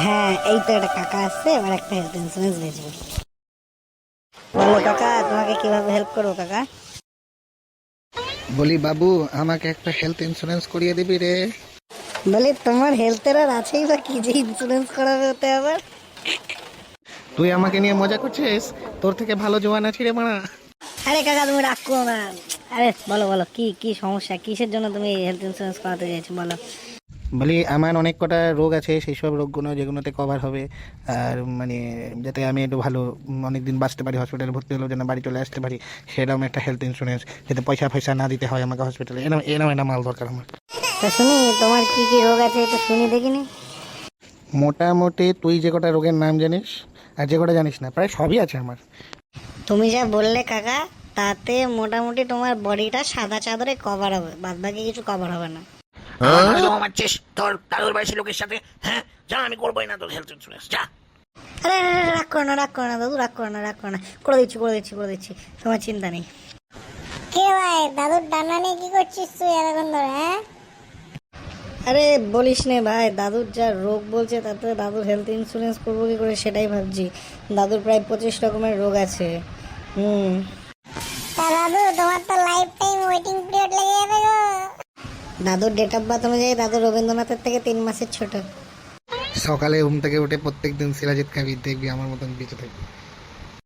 হ্যাঁ, এই তো একটা কাকা আসছে, এবার একটা হেলথ ইন্স্যুরেন্স বেচবো। বলো কাকা, তোমাকে কিভাবে হেল্প করবো কাকা? বলি বাবু, আমাকে একটা হেলথ ইন্স্যুরেন্স করিয়ে দিবি রে। বলি তোমার হেলথের আর আছেই বা কি যে ইন্স্যুরেন্স করাবে ওতে আবার? তুই আমাকে নিয়ে মজা করছিস? তোর থেকে ভালো জোয়ান আছি রে মারা। আরে কাকা তুমি রাগ করো না। আরে বলো বলো, কি কি সমস্যা, কিসের জন্য তুমি হেলথ ইন্স্যুরেন্স করাতে চাইছো বলো। বলি আমার অনেক কটা রোগ আছে, সেই সব রোগগুলো যেগুলোতে কভার হবে। আর মানে যাতে আমি একটু ভালো অনেক দিন বাঁচতে পারি, হসপিটালে ভর্তি হলেও যেন বাড়ি চলে আসতে পারি, সেরকম একটা হেলথ ইন্স্যুরেন্স, যাতে পয়সা ফয়সা না দিতে হয় আমাকে হসপিটালে, এরকম এরকম একটা মাল দরকার আমার। তা শুনি তোমার কি কি রোগ আছে, একটু শুনি দেখিনি। মোটামুটি তুই যে কটা রোগের নাম জানিস আর যে কটা জানিস না, প্রায় সবই আছে আমার। তুমি যা বললে কাকা, তাতে মোটামুটি তোমার বডিটা সাদা চাদরে কভার হবে, বাদ বাকি কিছু কভার হবে না। আমার জমা মারছিস তোর দাদুর বয়সী লোকের সাথে? হ্যাঁ, যা, আমি করবোই না তোর হেলথ ইন্স্যুরেন্স, যা। আরে আরে, আরে, রাগ করো না, রাগ করো না দাদু, রাগ করো না, রাগ করো না, করে দিচ্ছি করে দিচ্ছি করে দিচ্ছি, তোমার চিন্তা নেই। কে ভাই, দাদুর ডান্না নিয়ে কি করছিস তুই এতক্ষণ ধরে? হ্যাঁ, আরে বলিস নে ভাই, দাদুর যা রোগ বলছে তাতে দাদুর হেলথ ইন্স্যুরেন্স করবো কি করে সেটাই ভাবছি। দাদুর প্রায় 25 রকমের রোগ আছে। হুম। তা দাদু তোমার তো লাইফ টাইম ওয়েটিং পিরিয়ড লেগে যাবে গো। দাদুর ডেট অফ বার্থ অনুযায়ী দাদু রবীন্দ্রনাথের থেকে 3 মাসের ছোট। সকালে ঘুম থেকে উঠে প্রত্যেকদিন সিরাজিৎ খাবি, দেখবি আমার মতন বেঁচে থাকবি।